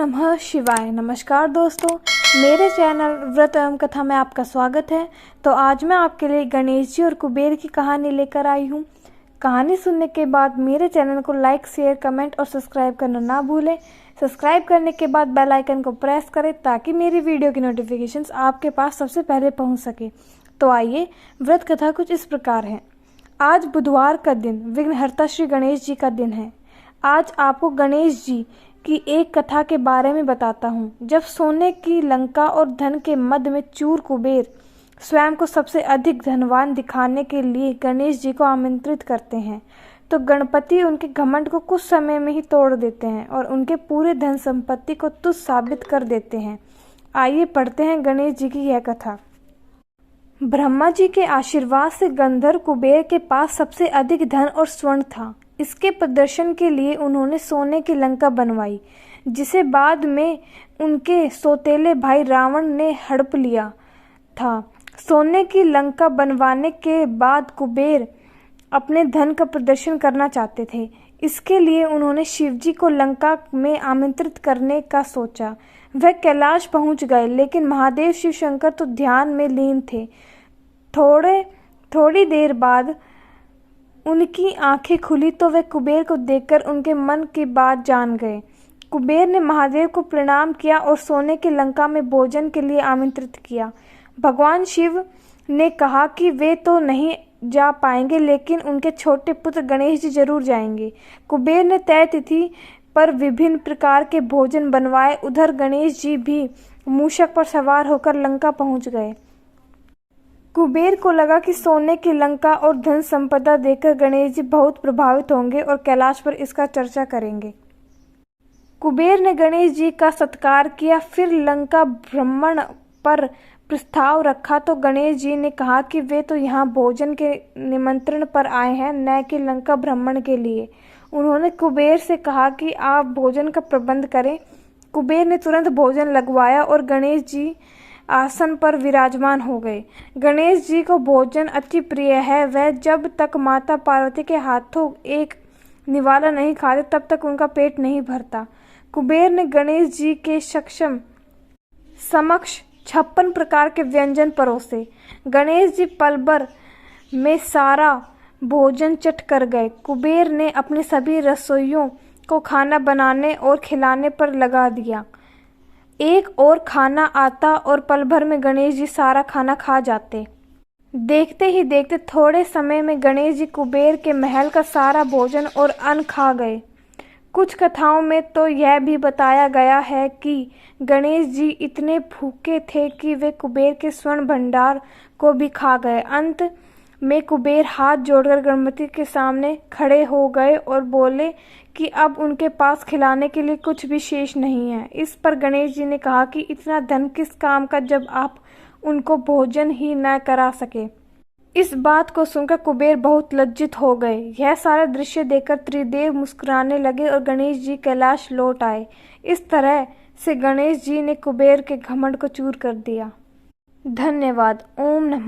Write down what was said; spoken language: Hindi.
नमः शिवाय। नमस्कार दोस्तों, मेरे चैनल व्रत एवं कथा में आपका स्वागत है। तो आज मैं आपके लिए गणेश जी और कुबेर की कहानी लेकर आई हूँ। कहानी सुनने के बाद मेरे चैनल को लाइक, शेयर, कमेंट और सब्सक्राइब करना ना भूलें। सब्सक्राइब करने के बाद बेल आइकन को प्रेस करें ताकि मेरी वीडियो की नोटिफिकेशंस आपके पास सबसे पहले पहुँच सके। तो आइए, व्रत कथा कुछ इस प्रकार है। आज बुधवार का दिन विघ्नहर्ता श्री गणेश जी का दिन है। आज आपको गणेश जी की एक कथा के बारे में बताता हूँ। जब सोने की लंका और धन के मध्य में चूर कुबेर स्वयं को सबसे अधिक धनवान दिखाने के लिए गणेश जी को आमंत्रित करते हैं, तो गणपति उनके घमंड को कुछ समय में ही तोड़ देते हैं और उनके पूरे धन संपत्ति को तुच्छ साबित कर देते हैं। आइए पढ़ते हैं गणेश जी की यह कथा। ब्रह्मा जी के आशीर्वाद से गंधर्व कुबेर के पास सबसे अधिक धन और स्वर्ण था। इसके प्रदर्शन के लिए उन्होंने सोने की लंका बनवाई, जिसे बाद में उनके सौतेले भाई रावण ने हड़प लिया था। सोने की लंका बनवाने के बाद कुबेर अपने धन का प्रदर्शन करना चाहते थे। इसके लिए उन्होंने शिवजी को लंका में आमंत्रित करने का सोचा। वह कैलाश पहुंच गए, लेकिन महादेव शिव शंकर तो ध्यान में लीन थे। थोड़ी देर बाद उनकी आंखें खुली तो वे कुबेर को देखकर उनके मन की बात जान गए। कुबेर ने महादेव को प्रणाम किया और सोने की लंका में भोजन के लिए आमंत्रित किया। भगवान शिव ने कहा कि वे तो नहीं जा पाएंगे, लेकिन उनके छोटे पुत्र गणेश जी जरूर जाएंगे। कुबेर ने तय तिथि पर विभिन्न प्रकार के भोजन बनवाए। उधर गणेश जी भी मूषक पर सवार होकर लंका पहुंच गए। कुबेर को लगा कि सोने की लंका और धन संपदा देखकर गणेश जी बहुत प्रभावित होंगे और कैलाश पर इसका चर्चा करेंगे। कुबेर ने गणेश जी का सत्कार किया, फिर लंका भ्रमण पर प्रस्ताव रखा तो गणेश जी ने कहा कि वे तो यहाँ भोजन के निमंत्रण पर आए हैं, न कि लंका भ्रमण के लिए। उन्होंने कुबेर से कहा कि आप भोजन का प्रबंध करें। कुबेर ने तुरंत भोजन लगवाया और गणेश जी आसन पर विराजमान हो गए। गणेश जी को भोजन अति प्रिय है। वह जब तक माता पार्वती के हाथों एक निवाला नहीं खाते तब तक उनका पेट नहीं भरता। कुबेर ने गणेश जी के समक्ष 56 प्रकार के व्यंजन परोसे। गणेश जी पल भर में सारा भोजन चट कर गए। कुबेर ने अपने सभी रसोइयों को खाना बनाने और खिलाने पर लगा दिया। एक और खाना आता और पल भर में गणेश जी सारा खाना खा जाते। देखते ही देखते थोड़े समय में गणेश जी कुबेर के महल का सारा भोजन और अन्न खा गए। कुछ कथाओं में तो यह भी बताया गया है कि गणेश जी इतने भूखे थे कि वे कुबेर के स्वर्ण भंडार को भी खा गए। अंत में कुबेर हाथ जोड़कर गणपति के सामने खड़े हो गए और बोले कि अब उनके पास खिलाने के लिए कुछ भी शेष नहीं है। इस पर गणेश जी ने कहा कि इतना धन किस काम का जब आप उनको भोजन ही न करा सके। इस बात को सुनकर कुबेर बहुत लज्जित हो गए। यह सारा दृश्य देखकर त्रिदेव मुस्कुराने लगे और गणेश जी कैलाश लौट आए। इस तरह से गणेश जी ने कुबेर के घमंड को चूर कर दिया। धन्यवाद। ओम नमः।